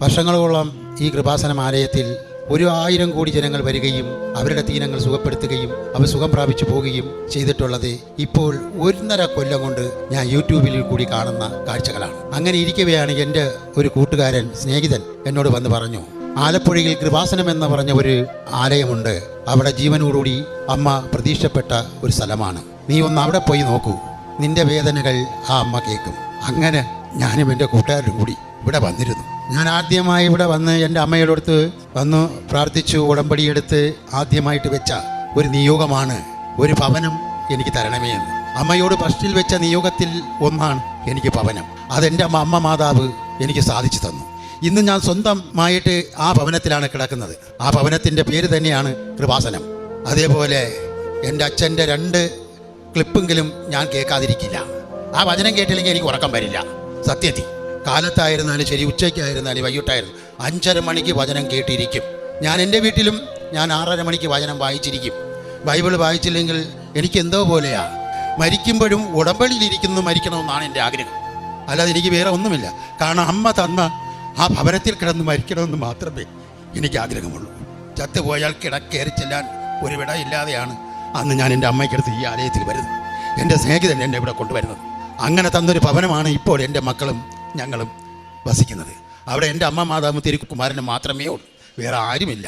വർഷങ്ങളോളം ഈ കൃപാസനം ആലയത്തിൽ 1000 കോടി ജനങ്ങൾ വരികയും അവരുടെ ദീനങ്ങൾ സുഖപ്പെടുത്തുകയും അവർ സുഖം പ്രാപിച്ചു പോവുകയും ചെയ്തിട്ടുള്ളത് ഇപ്പോൾ 1.5 കൊല്ലം കൊണ്ട് ഞാൻ യൂട്യൂബിൽ കൂടി കാണുന്ന കാഴ്ചകളാണ്. അങ്ങനെ ഇരിക്കവെയാണ് എൻ്റെ ഒരു കൂട്ടുകാരൻ സ്നേഹിതൻ എന്നോട് വന്ന് പറഞ്ഞു, ആലപ്പുഴയിൽ കൃപാസനം എന്ന് പറഞ്ഞ ഒരു ആലയമുണ്ട്, അവിടെ ജീവനോടുകൂടി അമ്മ പ്രതീക്ഷപ്പെട്ട ഒരു സ്ഥലമാണ്, നീ ഒന്ന് അവിടെ പോയി നോക്കൂ, നിന്റെ വേദനകൾ ആ അമ്മ കേൾക്കും. അങ്ങനെ ഞാനും എൻ്റെ കൂട്ടുകാരും കൂടി ഇവിടെ വന്നിരുന്നു. ഞാൻ ആദ്യമായി ഇവിടെ വന്ന് എൻ്റെ അമ്മയുടെ അടുത്ത് വന്നു പ്രാർത്ഥിച്ചു. ഉടമ്പടിയെടുത്ത് ആദ്യമായിട്ട് വെച്ച ഒരു നിയോഗമാണ് ഒരു ഭവനം എനിക്ക് തരണമേ എന്ന്. അമ്മയോട് ഫസ്റ്റിൽ വെച്ച നിയോഗത്തിൽ ഒന്നാണ് എനിക്ക് ഭവനം. അതെൻ്റെ അമ്മ മാതാവ് എനിക്ക് സാധിച്ചു തന്നു. ഇന്ന് ഞാൻ സ്വന്തമായിട്ട് ആ ഭവനത്തിലാണ് കിടക്കുന്നത്. ആ ഭവനത്തിൻ്റെ പേര് തന്നെയാണ് കൃപാസനം. അതേപോലെ എൻ്റെ അച്ഛൻ്റെ 2 ക്ലിപ്പെങ്കിലും ഞാൻ കേൾക്കാതിരിക്കില്ല. ആ വചനം കേട്ടില്ലെങ്കിൽ എനിക്ക് ഉറക്കം വരില്ല. സത്യത്തിൽ കാലത്തായിരുന്നാലും ശരി, ഉച്ചയ്ക്കായിരുന്നാലും വൈകിട്ടായിരുന്നു 5:30 മണിക്ക് വചനം കേട്ടിരിക്കും. ഞാൻ എൻ്റെ വീട്ടിലും ഞാൻ 6:30 മണിക്ക് വചനം വായിച്ചിരിക്കും. ബൈബിൾ വായിച്ചില്ലെങ്കിൽ എനിക്ക് എന്തോ പോലെയാ. മരിക്കുമ്പോഴും ഉടമ്പടിയിലിരിക്കുന്നു മരിക്കണമെന്നാണ് എൻ്റെ ആഗ്രഹം, അല്ലാതെ എനിക്ക് വേറെ ഒന്നുമില്ല. കാരണം അമ്മ തന്ന ആ ഭവനത്തിൽ കിടന്ന് മരിക്കണമെന്ന് മാത്രമേ എനിക്ക് ആഗ്രഹമുള്ളൂ. ചത്തുപോയാൽ കയറി ചെല്ലാൻ ഒരു വിട ഇല്ലാതെയാണ് അന്ന് ഞാൻ എൻ്റെ അമ്മയ്ക്കടുത്ത് ഈ ആലയത്തിൽ വരുന്നത്, എൻ്റെ സ്നേഹിതൻ എന്നെ ഇവിടെ കൊണ്ടുവരുന്നത്. അങ്ങനെ തന്നൊരു ഭവനമാണ് ഇപ്പോൾ എൻ്റെ മക്കളും ഞങ്ങളും വസിക്കുന്നത്. അവിടെ എൻ്റെ അമ്മ മാതാവ് തിരുക്കുമാരന് മാത്രമേ ഉള്ളൂ, വേറെ ആരുമില്ല.